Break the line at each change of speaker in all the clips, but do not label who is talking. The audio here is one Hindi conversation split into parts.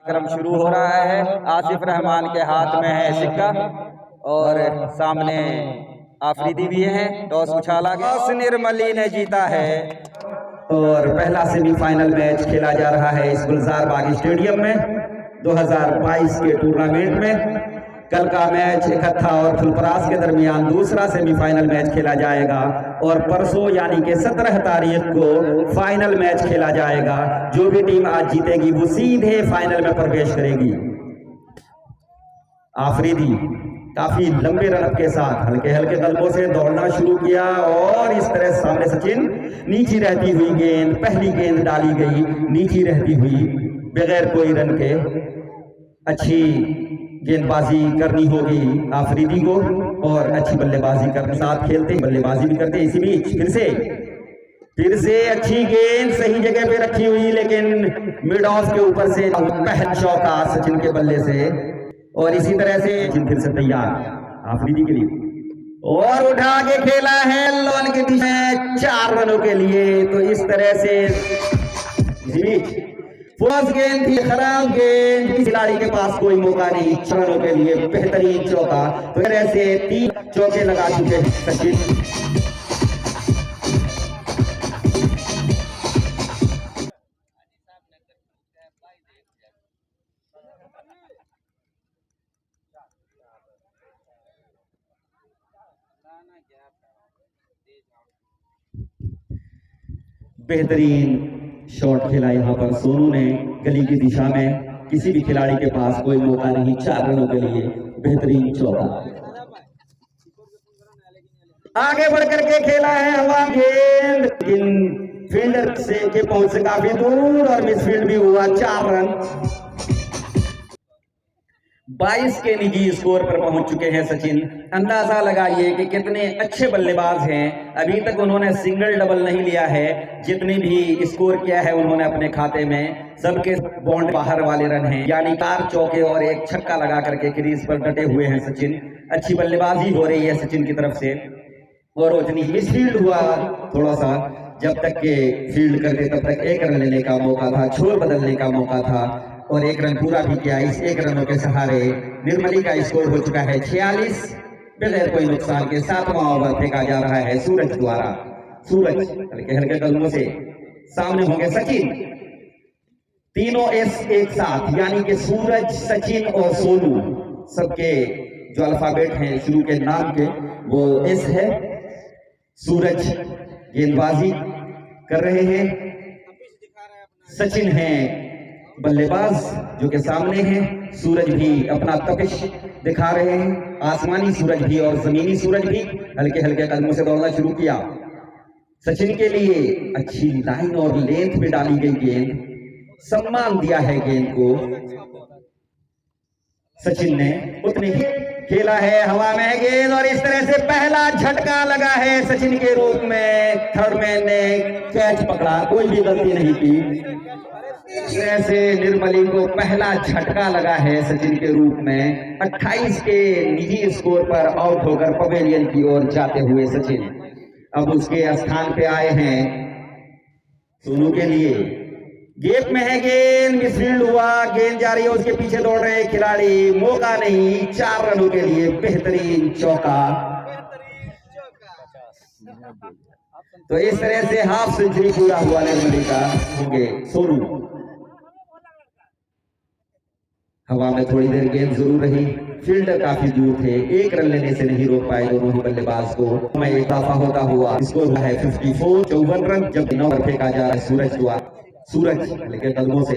क्रम शुरू हो रहा है। आसिफ रहमान के हाथ में है सिक्का और सामने आफरीदी भी हैं। टॉस उछाला गया, निर्मली ने जीता है
और पहला सेमीफाइनल मैच खेला जा रहा है इस गुलजार बाग स्टेडियम में 2022 के टूर्नामेंट में। कल का मैच इकट्ठा और फुलपरास के दरमियान दूसरा सेमीफाइनल मैच खेला जाएगा और परसों यानी कि 17 तारीख को फाइनल मैच खेला जाएगा। जो भी टीम आज जीतेगी वो सीधे फाइनल में प्रवेश करेगी। आफरीदी काफी लंबे रन के साथ हल्के हल्के कदमों से दौड़ना शुरू किया और इस तरह सामने सचिन, नीची रहती हुई गेंद, पहली गेंद डाली गई नीची रहती हुई बगैर कोई रन के। अच्छी गेंदबाजी करनी होगी आफरीदी को और अच्छी बल्लेबाजी करने साथ खेलते बल्लेबाजी भी करते। इसी बीच फिर से अच्छी गेंद सही जगह पे रखी हुई, लेकिन मिड ऑफ के ऊपर से पहला चौका सचिन के बल्ले से और इसी तरह से फिर से तैयार आफरीदी के लिए और उठा के खेला है लॉन के दिशा 4 रनों के लिए। तो इस तरह से फर्स्ट गेंद थी खराब गेंद, खिलाड़ी के पास कोई मौका नहीं, 6 रनों के लिए बेहतरीन चौका। तो तरह से 3 चौके लगा चुके हैं सचिन। बेहतरीन शॉट खेला यहाँ पर सोनू ने गली की दिशा में, किसी भी खिलाड़ी के पास कोई मौका नहीं, 4 रनों के लिए बेहतरीन चौका। आगे बढ़कर के खेला है हवा गेंद, लेकिन फील्डर से के पहुंच से काफी दूर और मिसफील्ड भी हुआ। 4 रन 22 के निजी स्कोर पर पहुंच चुके हैं सचिन। अंदाजा लगाइए कि कितने अच्छे बल्लेबाज हैं। अभी तक उन्होंने सिंगल डबल नहीं लिया है, जितने भी स्कोर किया है उन्होंने अपने खाते में सबके बॉन्ड बाहर वाले रन हैं, यानी 4 चौके और 1 छक्का लगा करके क्रीज पर डटे हुए हैं सचिन। अच्छी बल्लेबाजी हो रही है सचिन की तरफ से और उतनी मिसफील्ड हुआ थोड़ा सा, जब तक के फील्ड करते तब तक 1 रन लेने का मौका था, छोर बदलने का मौका था और 1 रन पूरा भी किया। इस 1 रनों के सहारे निर्मली का स्कोर हो चुका है 46 बगैर कोई नुकसान के। 7वां ओवर फेंका जा रहा है सूरज द्वारा। सूरज हल्के हल्के कदमों से सामने होंगे सचिन, तीनों एस एक साथ, यानी कि सूरज, सचिन और सोनू, सबके जो अल्फाबेट हैं शुरू के नाम के वो एस है। सूरज गेंदबाजी कर रहे हैं, सचिन है बल्लेबाज जो के सामने हैं, सूरज भी अपना तपिश दिखा रहे हैं। आसमानी सूरज भी और जमीनी सूरज भी हल्के हल्के कदमों से दौड़ना शुरू किया। सचिन के लिए अच्छी लाइन और लेंथ में डाली गई गेंद, सम्मान दिया है गेंद को सचिन ने, उतने ही खेला है हवा में गेंद और इस तरह से पहला झटका लगा है सचिन के रूप में। थर्ड मैन ने कैच पकड़ा, कोई भी गलती नहीं की। से निर्मली को पहला झटका लगा है सचिन के रूप में। 28 के निजी स्कोर पर आउट होकर पवेलियन की ओर जाते हुए सचिन अब उसके स्थान पे आए हैं सोनू के लिए। गेप में है गेंद, मिसफील्ड हुआ, गेंद जा रही है, उसके पीछे दौड़ रहे खिलाड़ी, मौका नहीं, 4 रनों के लिए बेहतरीन चौका। तो इस तरह से हाफ सेंचुरी पूरा हुआ निर्मली का। होंगे सोनू हवा में थोड़ी देर गेंद जरूर रही, फील्डर काफी दूर थे, 1 रन लेने से नहीं रोक पाए दोनों ही बल्लेबाज को। मैं इजाफा होता हुआ स्कोर हुआ है 54, 54 रन। जब 9 ओवर फेंका जा रहा है सूरज द्वारा। सूरज लेकिन कदमों से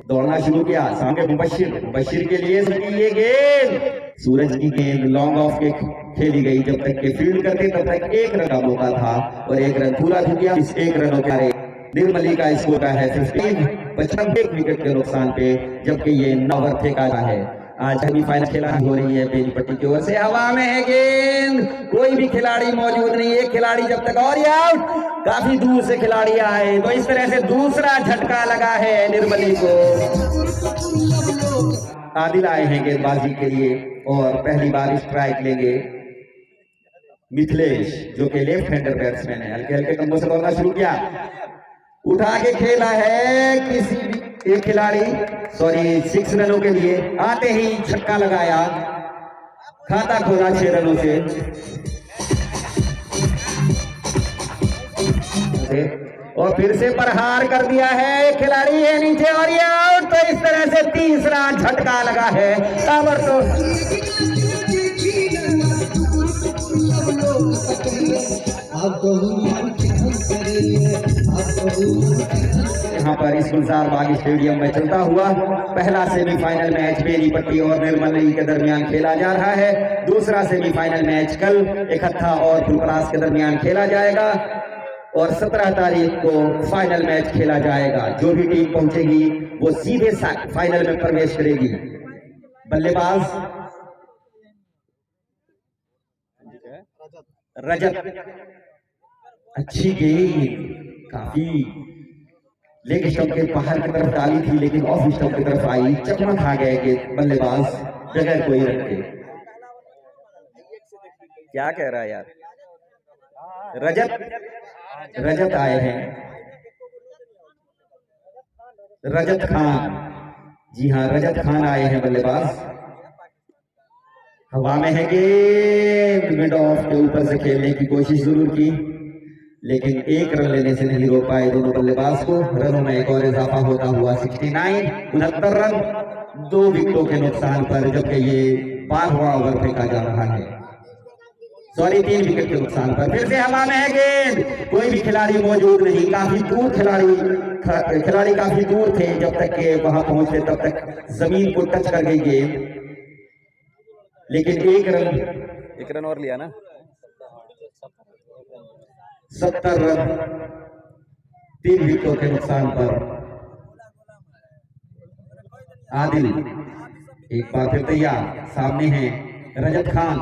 दौड़ना शुरू किया, सामने मुबशिर के लिए ये गेंद, सूरज की गेंद लॉन्ग ऑफ के खेली गई। जब तक के फील्ड करते तब तक 1 रन का मौका था और 1 रन पूरा भी किया। इस 1 रनों के निर्मली का स्कोर है 15, 55 विकेट के नुकसान पे, जबकि ये 9 ओवर फेंका है। आज सेमीफाइनल खेला हो रही है बेनीपट्टी की ओर से। हवा में है गेंद, कोई भी खिलाड़ी मौजूद नहीं, एक खिलाड़ी जब तक और आउट, काफी दूर से खिलाड़ी आए। तो इस तरह से दूसरा झटका लगा है निर्मली को। आदिल आए हैं गेंदबाजी के लिए और पहली बार स्ट्राइक लेंगे मिथिलेश, जो कि लेफ्ट हैंडर बैट्समैन है। हल्के हल्के कदमों से दौड़ना शुरू किया, उठा के खेला है, किसी भी एक खिलाड़ी 6 रनों के लिए आते ही छक्का लगाया, खाता खोला 6 रनों से। और फिर से प्रहार कर दिया है, खिलाड़ी है नीचे और ये आउट। तो इस तरह से तीसरा झटका लगा है ताबड़तोड़। यहाँ पर इस गुलजार बाग स्टेडियम में चलता हुआ पहला सेमीफाइनल मैच बेनीपट्टी और निर्मली के दरमियान खेला जा रहा है। दूसरा सेमीफाइनल मैच कल इकट्ठा और फुलपरास के दरमियान खेला जाएगा और 17 तारीख को फाइनल मैच खेला जाएगा। जो भी टीम पहुंचेगी वो सीधे फाइनल में प्रवेश करेगी। बल्लेबाज रजत, अच्छी गेंद, काफी लेग स्टंप के बाहर की तरफ डाली थी लेकिन ऑफ स्टंप की तरफ आई, चकमा खा गए कि बल्लेबाज बगैर कोई रन के।
क्या कह रहा है यार?
रजत आए हैं, रजत खान, जी हाँ रजत खान आए हैं बल्लेबाज। हवा में है गेंद, मिड ऑफ के ऊपर से खेलने की कोशिश जरूर की लेकिन 1 रन लेने से नहीं रोक पाए दोनों बल्लेबाज को। रनों में एक और इजाफा होता हुआ 69 रन 2 विकेटों के नुकसान पर, जबकि ये 12वां ओवर फेंका जा रहा है। 3 विकेट के नुकसान पर। फिर से हवा में है गेंद, कोई भी खिलाड़ी मौजूद नहीं, काफी दूर खिलाड़ी काफी दूर थे। जब तक के वहां पहुंचे तब तक जमीन को टच कर गई गेंद, लेकिन 1
रन और लिया ना।
70 रन 3 विकेटों के नुकसान पर। आदिल एक बार फिर तैयार, सामने है रजत खान,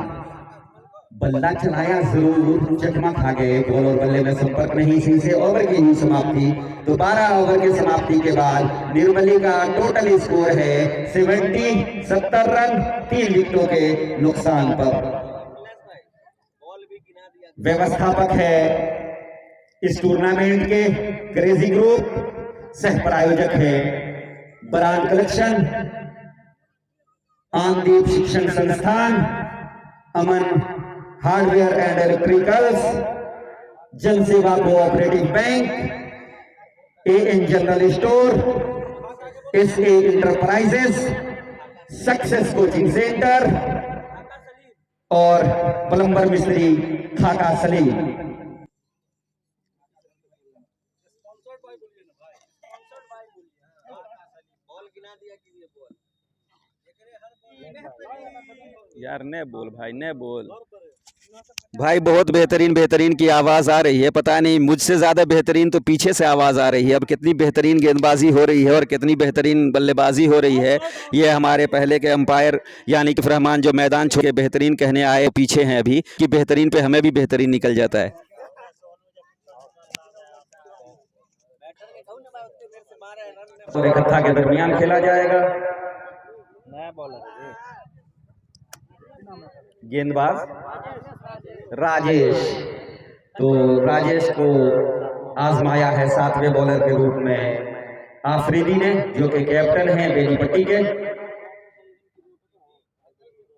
बल्ला चलाया जरूर, चकमा खा गए, बॉल और बल्ले में संपर्क नहीं। 6 ओवर की ही समाप्ति। तो 12 ओवर की समाप्ति के बाद निर्मली का टोटल स्कोर है 70 रन 3 विकेटों के नुकसान पर। व्यवस्थापक है इस टूर्नामेंट के क्रेजी ग्रुप, सह प्रायोजक है ब्रांड कलेक्शन, आनदीप शिक्षण संस्थान, अमन hardware and electricals, Jan Seva cooperative bank, AN general store, SA enterprises, success coaching centre और प्लम्बर मिस्त्री खाका सलीम।
यार ने बोल भाई, ने बोल भाई। बहुत बेहतरीन की आवाज़ आ रही है, पता नहीं मुझसे ज़्यादा बेहतरीन तो पीछे से आवाज़ आ रही है। अब कितनी बेहतरीन गेंदबाजी हो रही है और कितनी बेहतरीन बल्लेबाजी हो रही है, ये हमारे पहले के अंपायर यानी कि रहमान जो मैदान छोड़ के बेहतरीन कहने आए पीछे हैं अभी, कि बेहतरीन पे हमें भी बेहतरीन निकल जाता है।
और इकट्ठा के दरमियान खेला जाएगा। गेंदबाज राजेश, तो राजेश को आजमाया है 7वें बॉलर के रूप में आफरीदी ने, जो कि कैप्टन हैं बेनीपट्टी के।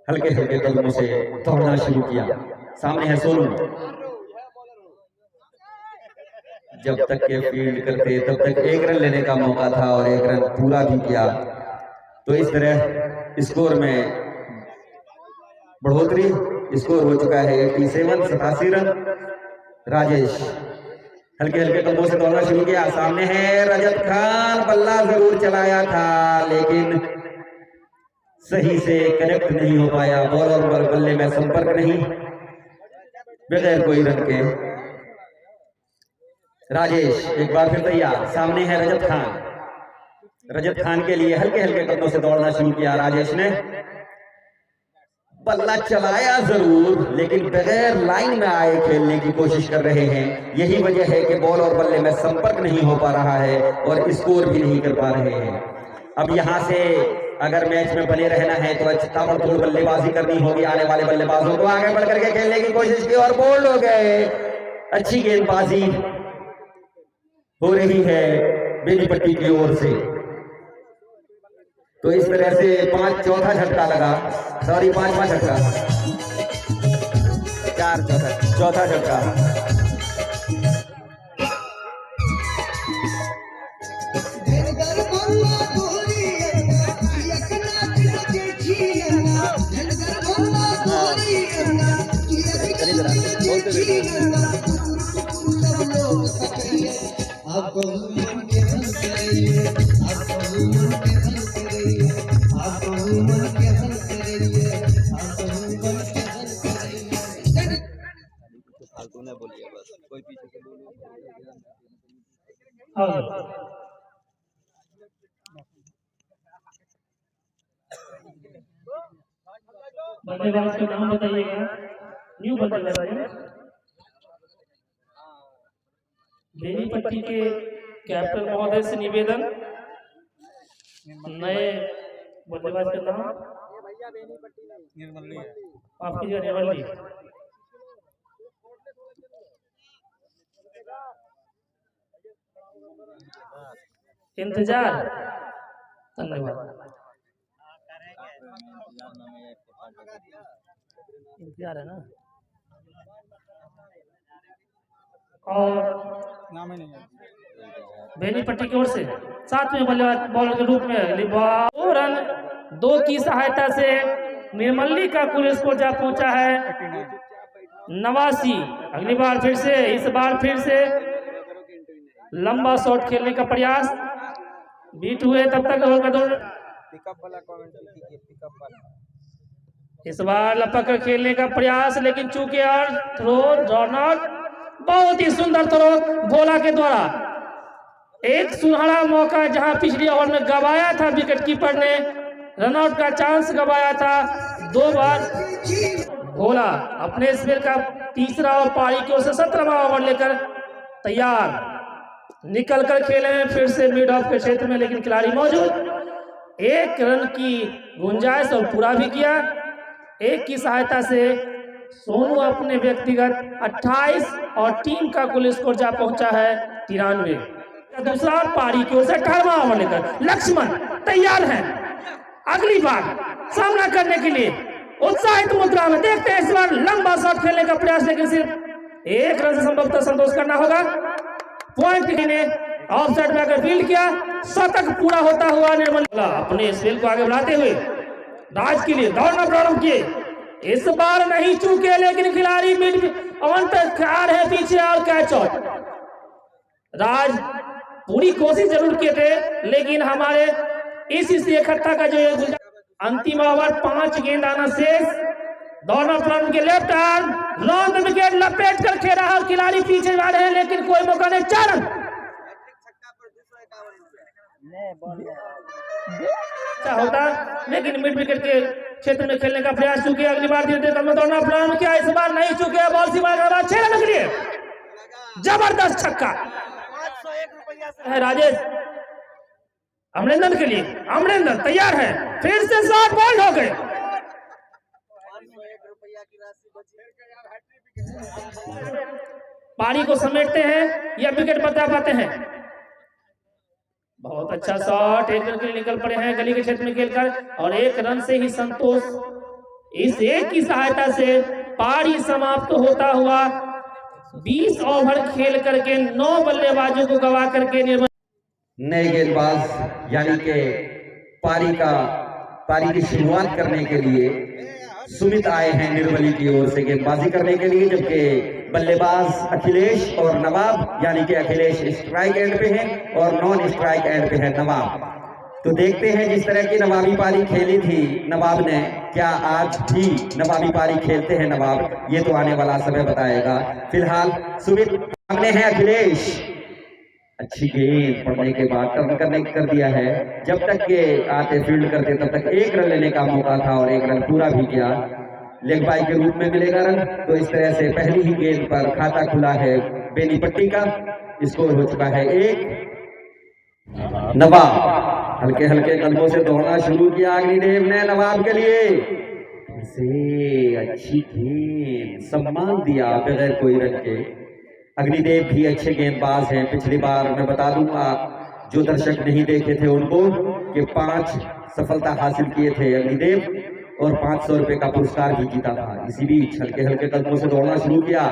हल्के हल्के कदमों से दौड़ना शुरू किया। सामने है सोनू, जब तक के फील्ड करते तब तक 1 रन लेने का मौका था और 1 रन पूरा भी किया। तो इस तरह स्कोर में बढ़ोतरी, स्कोर हो चुका है 87 रन। राजेश हल्के हल्के कदमों से दौड़ना शुरू किया। सामने है रजत खान, बल्ला जरूर चलाया था लेकिन सही से कनेक्ट नहीं हो पाया, बॉल और बल्ले में संपर्क नहीं, बगैर कोई रन के। राजेश एक बार फिर तैयार, सामने है रजत खान। रजत खान के लिए हल्के हल्के कदमों से दौड़ना शुरू किया राजेश ने, बल्ला चलाया जरूर लेकिन बगैर लाइन में आए खेलने की कोशिश कर रहे हैं। यही वजह है कि बॉल और बल्ले में संपर्क नहीं हो पा रहा है और स्कोर भी नहीं कर पा रहे हैं। अब यहां से अगर मैच में बने रहना है तो ताबड़तोड़ बल्लेबाजी करनी होगी। आने वाले बल्लेबाजों को आगे बढ़ करके खेलने की कोशिश की और बोल्ड हो गए। अच्छी गेंदबाजी हो रही है बेनीपट्टी की ओर से। तो इस तरह से चौथा झटका लगा, सॉरी पांचवा झटका, चौथा झटका।
फालतू ने बोलिए बस, कोई पीछे से बोले।
बल्लेबाज का नाम बताइएगा, न्यू बल्लेबाज है। बेनीपट्टी के कैप्टन महोदय से निवेदन, नए बल्लेबाज का नाम आपकी निर्मली। इंतजार, धन्यवाद। इंतजार है ना, और बेनीपट्टी की ओर से 7वें बल्लेबाज बॉलर के रूप में रन 2 की सहायता से निर्मली का कुल स्कोर जा पहुंचा है 89। अगली बार फिर से, इस बार फिर से लंबा शॉट खेलने का प्रयास, बीट हुए तब तक इस बार लपक कर खेलने का प्रयास, लेकिन चूके और थ्रो रनआउट, बहुत ही सुंदर थ्रो भोला के द्वारा। एक सुनहरा मौका जहां पिछली ओवर में गवाया था विकेट कीपर ने, रनआउट का चांस गवाया था 2 बार। भोला अपने स्पेल का तीसरा और पारी की ओर से 17वां ओवर लेकर तैयार, निकल कर खेले हैं फिर से मिड ऑफ के क्षेत्र में, लेकिन खिलाड़ी मौजूद। 1 रन की गुंजाइश और पूरा भी किया। 1 की सहायता से सोनू अपने व्यक्तिगत 28 और टीम का कुल स्कोर जा पहुंचा है 93। दूसरा पारी की ओर से 18वां ओवर लेकर लक्ष्मण तैयार हैं अगली बार सामना करने के लिए, उत्साहित मुद्रा में। देखते हैं इस बार लंबा शॉट खेलने का प्रयास, लेकिन सिर्फ 1 रन से संभवतः संतोष करना होगा। पॉइंट ने ऑफ साइड में आकर फील्ड किया, शतक पूरा होता हुआ निर्मल अपने स्पेल को आगे बढ़ाते हुए राज के लिए दौड़ना प्रारंभ किए। इस बार नहीं चूके, लेकिन खिलाड़ी मिड अंत खा रहे पीछे और कैच आउट। राज पूरी कोशिश जरूर किए थे, लेकिन हमारे इस इकट्ठा का जो अंतिम ओवर 5 गेंद आना शेष, दौड़ना प्रारंभ के लेफ्ट आर्म लॉन्ग विकेट लपेट कर खेला और खिलाड़ी पीछे जा रहे हैं, लेकिन कोई मौका नहीं। 4 रन होता, लेकिन मिड विकेट के क्षेत्र में खेलने का प्रयास चूके। अगली बार धीरे धीरे दौड़ना प्रारंभ किया, इस बार नहीं चूके। बॉल सी बार 6 रन के लिए जबरदस्त छक्का है राजेश अमरेंद्र के लिए। अमरेंद्र तैयार है, फिर से शॉट बॉल्ड हो गए। पारी को समेटते हैं या विकेट बचा पाते हैं। बहुत अच्छा शॉट, 1 रन के लिए निकल पड़े हैं गली के क्षेत्र में खेलकर, और 1 रन से ही संतोष। इस 1 की सहायता से पारी समाप्त होता हुआ 20 ओवर खेल करके 9 बल्लेबाजों को गवा करके
नए गेंदबाज यानी कि पारी की शुरुआत करने के लिए सुमित आए हैं निर्मली की ओर से गेंदबाजी करने के लिए, जबकि बल्लेबाज अखिलेश और नवाब, यानी कि अखिलेश स्ट्राइक एंड पे हैं और नॉन स्ट्राइक एंड पे है नवाब। तो देखते हैं जिस तरह की नवाबी पारी खेली थी नवाब ने, क्या आज भी नवाबी पारी खेलते हैं नवाब, ये तो आने वाला समय बताएगा। फिलहाल सुमित सामने है अखिलेश, अच्छी गेंद पड़ने के बाद टर्न करने कर दिया है। जब तक के आते फील्ड करते तब तक 1 रन लेने का मौका था और 1 रन पूरा भी किया। लेग बाई के रूप में मिलेगा रन। तो इस तरह से पहली ही गेंद पर खाता खुला है बेनीपट्टी का। स्कोर हो चुका है 1। नवाब हल्के हल्के कदमों से दौड़ना शुरू किया अग्निदेव ने नवाब के लिए से अच्छी गेंद, सम्मान दिया बगैर कोई रन के। अग्निदेव भी अच्छे गेंदबाज हैं। पिछली बार मैं बता दूंगा जो दर्शक नहीं देखे थे उनको कि 5 सफलता हासिल किए थे अग्निदेव और 500 रुपए का पुरस्कार भी जीता था। इसी बीच हल्के हल्के कदमों से दौड़ना शुरू किया।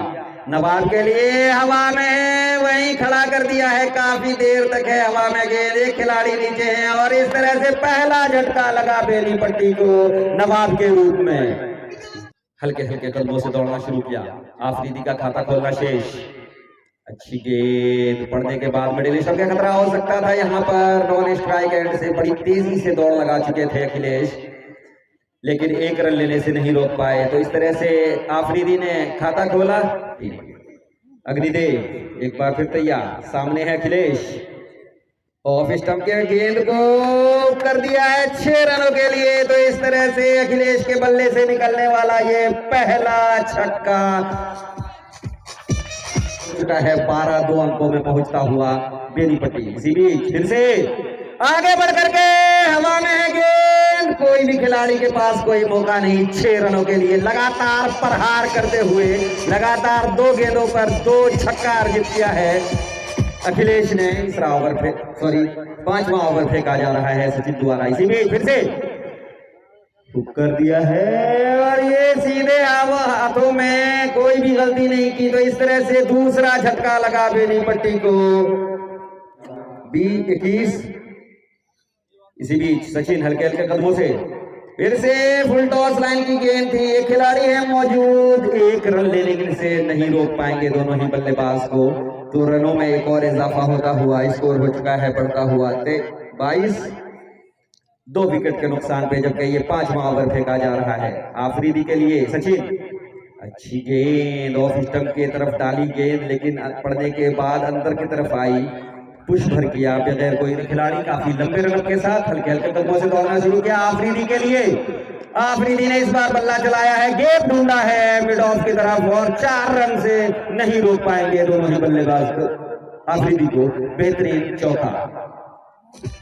नवाब के लिए हवा में है, वहीं खड़ा कर दिया है, काफी देर तक है हवा में गेंद, एक खिलाड़ी नीचे है और इस तरह से पहला झटका लगा बेनी पट्टी को नवाब के रूप में। हल्के हल्के कदमों से दौड़ना शुरू किया। आफरीदी का खाता खोलना शेष। अच्छी गेंद पड़ने के बाद मिडिल स्टंप का खतरा हो सकता था। यहाँ पर नॉन स्ट्राइक एंड से बड़ी तेजी से दौड़ लगा चुके थे अखिलेश, लेकिन एक रन लेने से नहीं रोक पाए। तो इस तरह से आफरीदी ने खाता खोला। अग्निदेव एक बार फिर तैयार, सामने है अखिलेश। ऑफ स्टंप के गेंद को कर दिया है 6 रनों के लिए। तो इस तरह से अखिलेश के बल्ले से निकलने वाला ये पहला छक्का चुका है 12-2 अंकों में पहुंचता हुआ बेनी पट्टी। इसी बीच फिर से आगे बढ़ करके हवा में है गेंद, कोई भी खिलाड़ी के पास कोई मौका नहीं। 6 रनों के लिए लगातार प्रहार करते हुए लगातार 2 गेंदों पर 2 छक्का अर्जित किया है अखिलेश ने। तीसरा ओवर पांचवा ओवर फेंका जा रहा है सचिन द्वारा। इसी बीच फिर से हुक कर दिया है और ये सीधे हाथों में, कोई भी गलती नहीं की। तो इस तरह से दूसरा झटका लगा बेनी पट्टी को। 21। इसी बीच सचिन हल्के हल्के कदमों से फिर से फुल टॉस लाइन की गेंद थी, एक खिलाड़ी है मौजूद, 1 रन लेने से नहीं रोक पाएंगे दोनों ही बल्लेबाज को। तो रनों में एक और इजाफा होता हुआ स्कोर हो चुका है बढ़ता हुआ 22। 2 विकेट के नुकसान पे, जबकि ये 5वां ओवर फेंका जा रहा है आफरीदी के लिए। सचिन अच्छी गेंद ऑफ स्टंप की तरफ डाली गेंद, लेकिन पड़ने के बाद अंदर की तरफ आई, पुश भर किया बगैर कोई खिलाड़ी। काफी लंबे रन के साथ हल्के हल्के कदमों से दौड़ना शुरू किया आफरीदी के लिए। आफरीदी ने इस बार बल्ला चलाया है, गैप ढूंढा है मिड ऑफ की तरफ और 4 रन से नहीं रोक पाएंगे दोनों ही बल्लेबाज को। आफरीदी को बेहतरीन चौका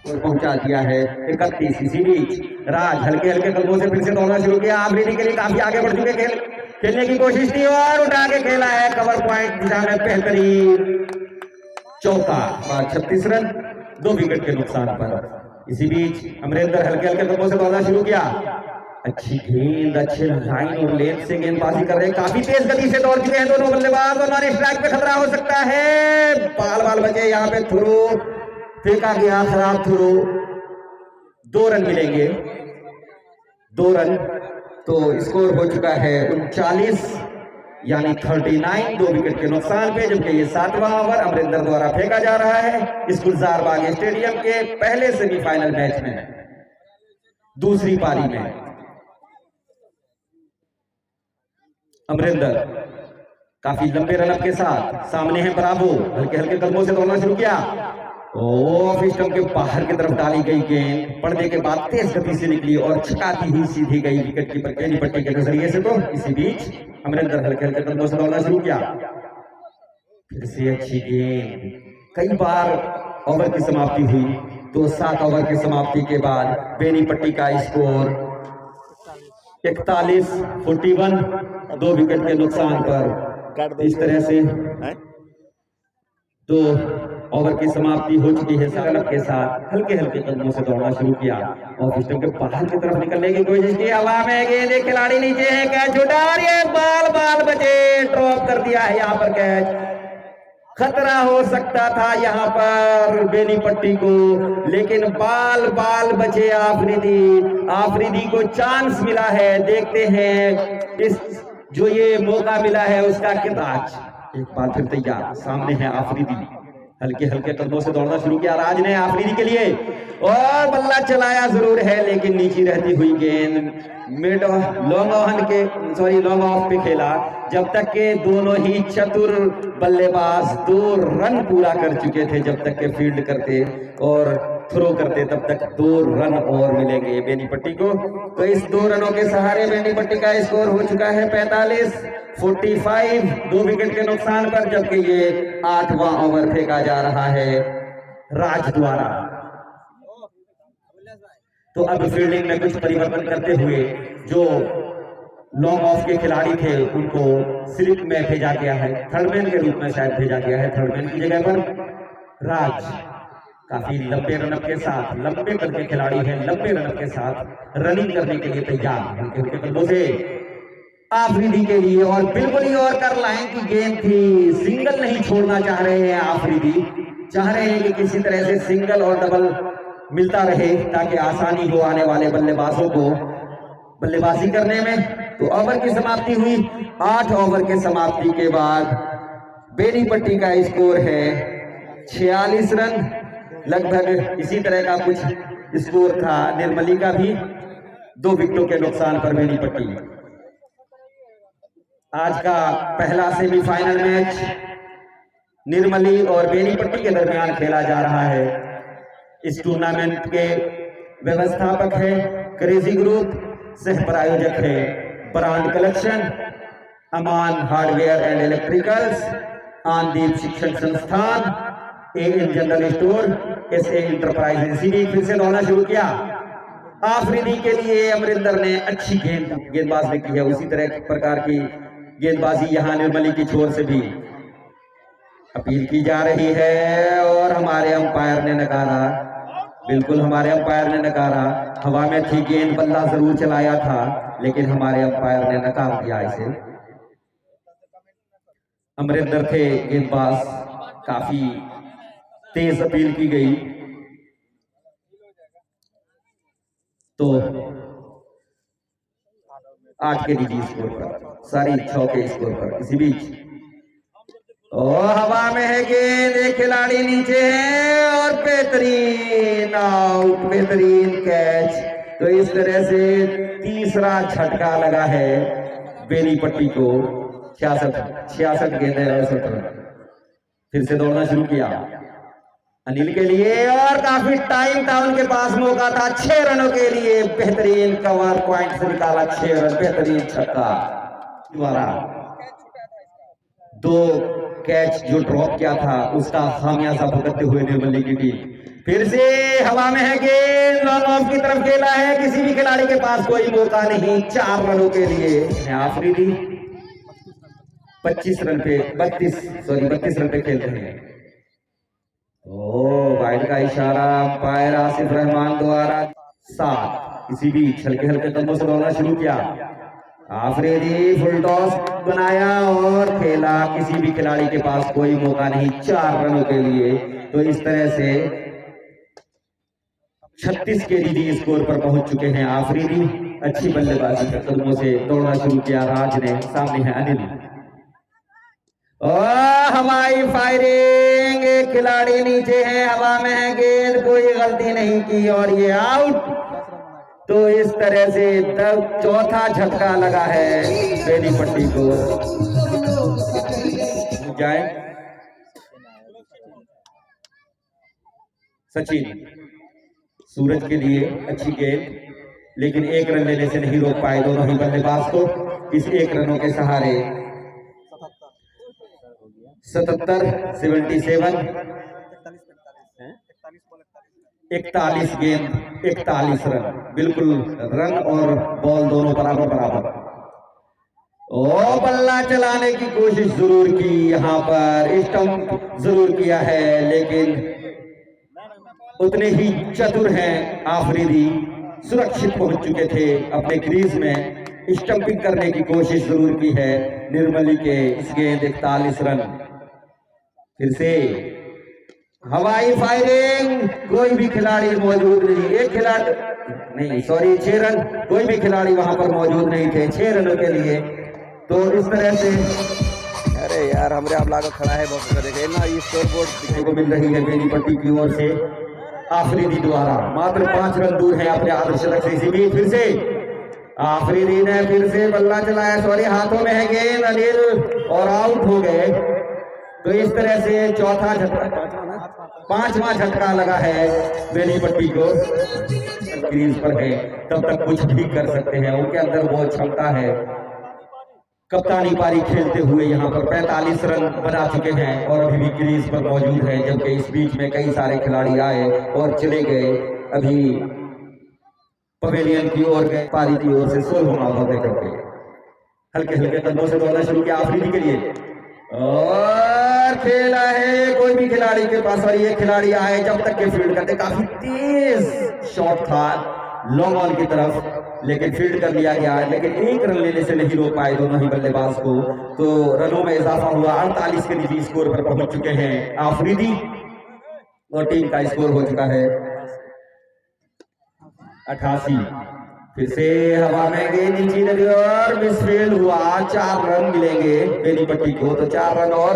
और पहुंचा दिया है 31। इसी बीच राज हल्के हल्के कदमों से फिर से दौड़ना शुरू किया। आफरीदी के लिए काफी आगे बढ़ चुके, खेलने की कोशिश की और उठा के खेला है कवर पॉइंट दिशा में, बेहतरीन चौका। 36 रन 2 विकेट के नुकसान पर। इसी बीच अमरिंदर हल्के हल्के कदमों से दौड़ना शुरू किया। अच्छी गेंद, अच्छे लाइन और लेंथ से गेंदबाजी कर रहे हैं, काफी तेज गति से दौड़ चुके हैं दोनों बल्लेबाज और नॉन स्ट्राइक पे खतरा हो सकता है। बाल बचे यहाँ पे, थ्रो फेंका गया, खराब थ्रो। 2 रन मिलेंगे, 2 रन। तो स्कोर हो चुका है 39 यानी 39, 2 विकेट के नुकसान पे, जबकि ये 7वां ओवर अमरिंदर द्वारा फेंका जा रहा है इस गुलजार बाग स्टेडियम के पहले सेमीफाइनल मैच में, दूसरी पारी में। अमरिंदर काफी लंबे रनअप के साथ सामने है ब्रावो, हल्के हल्के कदमों से दौड़ना शुरू किया। ऑफ स्टंप के बाहर की तरफ डाली गई गेंद पड़ने के बाद तेज गति से निकली और छकाती हुई सीधी गई विकेट कीपर बेनी पट्टी के नजरिए से। तो इसी बीच अमरिंदर हल्के हल्के कदमों से दौड़ना शुरू किया। फिर से अच्छी गेंद, कई बार ओवर की समाप्ति हुई। तो 7 ओवर की समाप्ति के बाद बेनी पट्टी का स्कोर 41-41, 2 विकेट के नुकसान पर। इस तरह से 2 ओवर की समाप्ति हो चुकी है। रनअप के साथ हल्के हल्के कदमों से दौड़ना शुरू किया। ऑफ स्टंप के बाहर की तरफ निकलने की कोशिश की, हवा में गेंद, एक खिलाड़ी नीचे है, कैच उठा, ये बाल बचे, ड्रॉप कर दिया है यहाँ पर कैच। खतरा हो सकता था यहाँ पर बेनी पट्टी को, लेकिन बाल बचे आफरीदी को चांस मिला है। देखते हैं इस जो ये मौका मिला है उसका कितना। एक बार फिर तैयार, सामने है आफरीदी, हल्के हल्के कदमों से दौड़ना शुरू किया राज ने आफरीदी के लिए और बल्ला चलाया जरूर है, लेकिन नीचे रहती हुई गेंद मिड लॉन्ग ऑफ पे खेला। जब तक के दोनों ही चतुर बल्लेबाज 2 रन पूरा कर चुके थे, जब तक के फील्ड करते और थ्रो करते तब तक 2 रन और मिलेंगे बेनी पट्टी को। तो इस 2 रनों के सहारे बेनी पट्टी का स्कोर हो चुका है 45-45, 2 विकेट के नुकसान पर, जबकि ये 8वां ओवर फेंका जा रहा है राज द्वारा। तो अब फील्डिंग में कुछ परिवर्तन करते हुए जो लॉन्ग ऑफ के खिलाड़ी थे उनको स्लिप में भेजा गया है, थर्डमैन के रूप में शायद भेजा गया है। थर्डमैन की जगह पर राज काफी लंबे रनअप के साथ, लंबे कद के खिलाड़ी हैं, लंबे रनअप के साथ रनिंग करने के लिए तैयार। उनके कदमों से आफरीदी के लिए, और बिल्कुल ही और कर लाइन की गेंद थी, सिंगल नहीं छोड़ना चाह रहे हैं आफरीदी, चाह रहे हैं कि किसी तरह से सिंगल और डबल मिलता रहे ताकि आसानी हो आने वाले बल्लेबाजों को बल्लेबाजी करने में। तो ओवर की समाप्ति हुई। 8 ओवर के समाप्ति के बाद बेनीपट्टी का स्कोर है 46 रन। लगभग इसी तरह का कुछ स्कोर था निर्मली का भी, 2 विकेटों के नुकसान पर बेनीपट्टी। आज का पहला सेमीफाइनल मैच निर्मली और बेनीपट्टी के दरमियान खेला जा रहा है। इस टूर्नामेंट के व्यवस्थापक है क्रेजी ग्रुप, सह प्रायोजक है brand collection, Aman hardware and electricals, Aandeep शिक्षण संस्थान, AN general store, SA enterprises. फिर से दौड़ना शुरू किया। आफरीदी के लिए अमरिंदर ने अच्छी गेंदबाजी की है। उसी तरह प्रकार की गेंदबाजी यहां निर्मली की छोर से भी अपील की जा रही है, और हमारे अंपायर ने नकारा। बिल्कुल हमारे अंपायर ने नकारा। हवा में थी गेंद, बल्ला जरूर चलाया था, लेकिन हमारे अंपायर ने नकार दिया इसे। अमरिंदर थे गेंदबाज, काफी तेज अपील की गई। तो 8 के निजी स्कोर पर, सारी 6 के स्कोर पर। इसी बीच हवा में है गेंद, एक खिलाड़ी नीचे है और बेहतरीन आउट, बेहतरीन कैच। तो इस तरह से तीसरा झटका लगा है बेनीपट्टी को। 66 गेंदें 68 रन। फिर से दौड़ना शुरू किया अनिल के लिए, और काफी टाइम था उनके पास, मौका था 6 रनों के लिए। बेहतरीन कवर पॉइंट से निकाला 6 रन, बेहतरीन छक्का द्वारा। 2 कैच जो ड्रॉप किया था उसका खामियाजा भुगतते हुए निर्मली की टीम। फिर से हवा में है गेंद, रन ऑफ की तरफ खेला है, किसी भी खिलाड़ी के पास कोई मौका नहीं। 4 रनों के लिए आफरीदी 32 रन पे खेल रहे हैं। वाइड का इशारा अंपायर आसिफ रहमान द्वारा 7। इसी बीच हल्के हल्के कदमों से दौड़ना शुरू किया। आफरीदी फुल टॉस बनाया और खेला, किसी भी खिलाड़ी के पास कोई मौका नहीं। 4 रनों के लिए। तो इस तरह से 36 के निजी स्कोर पर पहुंच चुके हैं आफरीदी। अच्छी बल्लेबाजी के कदमों से दौड़ना शुरू किया राज ने। सामने है अनिल, हवाई फायरिंग, एक खिलाड़ी नीचे है, हवा में है गेंद, कोई गलती नहीं की और ये आउट। तो इस तरह से चौथा झटका लगा है बेनीपट्टी को। जाए सचिन, सूरज के लिए अच्छी गेंद, लेकिन 1 रन लेने से नहीं रोक पाए दोनों ही बल्लेबाज को। इस 1 रनों के सहारे 77 77 41 गेंद 41 रन, बिल्कुल रन और बॉल दोनों बराबर। बल्ला चलाने की कोशिश जरूर की, यहां पर स्टंप जरूर किया है, लेकिन उतने ही चतुर हैं आफरीदी, सुरक्षित पहुंच चुके थे अपने क्रीज में। स्टंपिंग करने की कोशिश जरूर की है निर्मली के इस गेंद 41 रन। फिर से हवाई फायरिंग, कोई भी खिलाड़ी मौजूद नहीं। 6 रन, कोई भी खिलाड़ी वहां पर मौजूद नहीं थे 6 रनों के लिए। तो इस तरह से
अरे यार हमरे आप लागत खड़ा है बहुत देखे ना, ये स्कोर बोर्ड
देखने को मिल रही है बेनीपट्टी की ओर से आफरीदी द्वारा। मात्र 5 रन दूर है अपने आदर्श लक्ष्य से। इसी बीच फिर से आफरीदी ने फिर से बल्ला चलाया, हाथों में है गेंद, अनिल और आउट हो गए। तो इस तरह से चौथा झटका, 5वां झटका लगा है बेनीपट्टी को। क्रीज पर है, तब तक कुछ भी कर सकते हैं, उनके अंदर वो क्षमता है। कप्तानी पारी खेलते हुए यहाँ पर 45 रन बना चुके हैं और अभी भी क्रीज पर मौजूद है, जबकि इस बीच में कई सारे खिलाड़ी आए और चले गए। अभी पवेलियन की ओर गए, पारी की ओर से 16 आउट करके हल्के हल्के कदमों से दौड़ना शुरू किया आफरीदी के लिए। और और खेला है कोई भी खिलाड़ी के पास, और ये खिलाड़ी आए जब तक के फील्ड करते, काफी तेज शॉट था लॉन्ग ऑन की तरफ, लेकिन फील्ड कर लिया गया, लेकिन एक रन लेने से नहीं रोक पाए दोनों ही बल्लेबाज को। तो रनों में इजाफा हुआ, 48 के निजी स्कोर पर पहुंच चुके हैं आफरीदी, और टीम का स्कोर हो चुका है 88। फिर से हवा में गई नीचे लगी और मिसफील्ड हुआ, 4 रन मिलेंगे बेनीपट्टी को। तो 4 रन और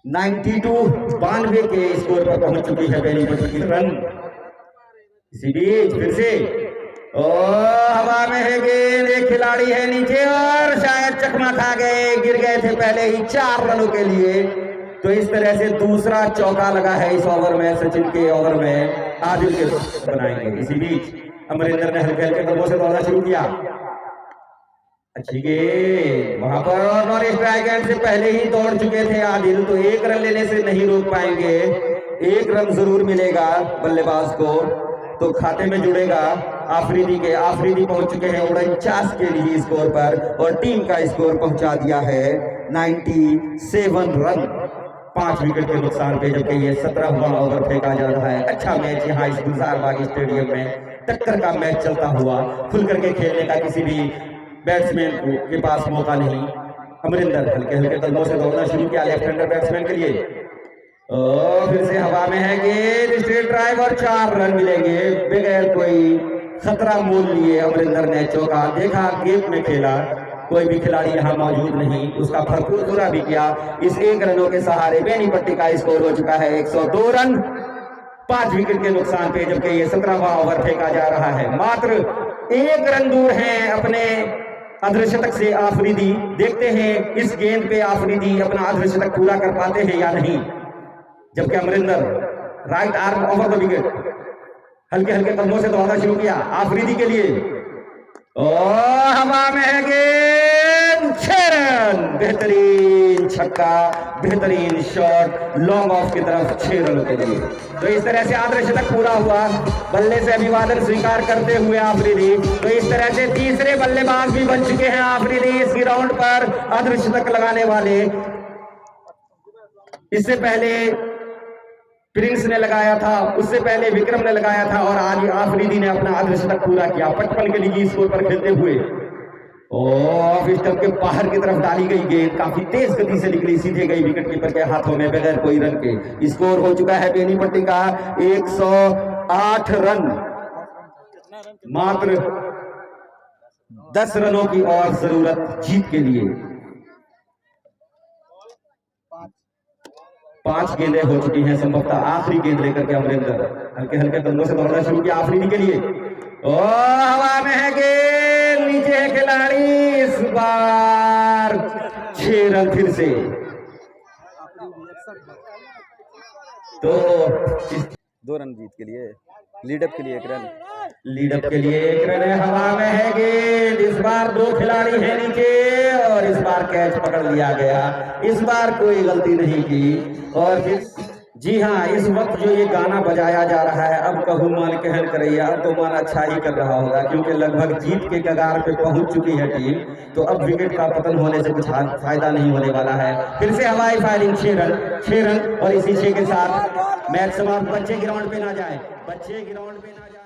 92 के स्कोर पर पहुंच चुकी है बेनीपट्टी की रन। इसी बीच फिर से हवा में है गेंद, एक खिलाड़ी है नीचे और शायद चकमा खा गए, गिर गए थे पहले ही 4 रनों के लिए। तो इस तरह से दूसरा चौका लगा है इस ओवर में, सचिन के ओवर में आदिल के बनाएंगे। इसी बीच अमरिंदर ने हल्के हल्के कदमों से दौड़ना शुरू किया, अच्छी गेंद वहां पर, और नॉन स्ट्राइक एंड से पहले ही दौड़ चुके थे आदिल, तो 1 रन लेने से नहीं रोक पाएंगे, 1 रन जरूर मिलेगा बल्लेबाज को, तो खाते में जुड़ेगा आफरीदी के। आफरीदी पहुंच चुके हैं 49 के लिए स्कोर पर, और टीम का स्कोर पहुंचा दिया है 97 रन, 5 विकेट के नुकसान पे, जबकि ये 17वां ओवर फेंका जा रहा है। अच्छा मैच यहाँ इस गुलजारबाग स्टेडियम में टक्कर का मैच चलता हुआ, खुल करके खेलने का किसी भी बैट्समैन के पास मौका नहीं। अमरिंदर हल्के हल्के कदमों से दौड़ना शुरू किया लेफ्ट हैंडर बैट्समैन के लिए, और फिर से हवा में है गेंद, स्ट्रेट ड्राइव और 4 रन मिलेंगे बगैर कोई खतरा मोल लिए। अमरिंदर ने चौका देखा, गेप में खेला, कोई भी खिलाड़ी यहाँ मौजूद नहीं, उसका भरपूर पूरा भी किया। इस 1 रनों के सहारे बेनीपट्टी का स्कोर हो चुका है 102 रन, 5 विकेट के नुकसान पे, जबकि ये 17वां ओवर फेंका जा रहा है। मात्र 1 रन दूर हैं अपने अर्धशतक से आफरीदी। देखते हैं इस गेंद पे आफरीदी अपना अर्धशतक पूरा कर पाते हैं या नहीं, जबकि Amarinder right arm over the wicket, हल्के हल्के कदमों से दौड़ना शुरू किया आफरीदी के लिए, और हवा में है गेंद, 6 रन, बेहतरीन छक्का, बेहतरीन शॉट लॉन्ग ऑफ की तरफ, 6 रनों के लिए। तो इस तरह से अर्धशतक पूरा हुआ, बल्ले से अभिवादन स्वीकार करते हुए आफरीदी। तो इस तरह से तीसरे बल्लेबाज भी बन चुके हैं आफरीदी इस ग्राउंड पर अर्धशतक लगाने वाले। इससे पहले प्रिंस ने लगाया था, उससे पहले विक्रम ने लगाया था, और आज आफरीदी ने अपना अर्धशतक पूरा किया 55 के निजी स्कोर पर खेलते हुए। और स्टंप के बाहर की तरफ डाली गई गेंद काफी तेज गति से निकली, सीधे गई विकेट कीपर के हाथों में बगैर कोई रन के। स्कोर हो चुका है बेनीपट्टी का 108 रन, मात्र 10 रनों की और जरूरत जीत के लिए। 5 गेंदें हो चुकी हैं, संभवतः आखिरी गेंद लेकर के अमरिंदर हल्के हल्के कदमों से दौड़ना शुरू किया आफरीदी के लिए, और हवा में है गेंद, नीचे है खिलाड़ी, इस बार 6 रन फिर से। तो
2 रन जीत के लिए, लीडअप के लिए 1 रन,
लीडअप के लिए 1 रन है, हवा में है गेंद, इस बार 2 खिलाड़ी है नीचे, और इस बार कैच पकड़ लिया गया, इस बार कोई गलती नहीं की। और फिर जी हाँ, इस वक्त जो ये गाना बजाया जा रहा है, अब कहूँ मान कहन करैया, तो मान अच्छा ही कर रहा होगा, क्योंकि लगभग जीत के कगार पे पहुंच चुकी है टीम, तो अब विकेट का पतन होने से कुछ फायदा नहीं होने वाला है। फिर से हवाई फायरिंग, 6 रन, और इसी 6 के साथ मैच समाप्त। बच्चे ग्राउंड पे ना जाए, बच्चे ग्राउंड पे ना जाए।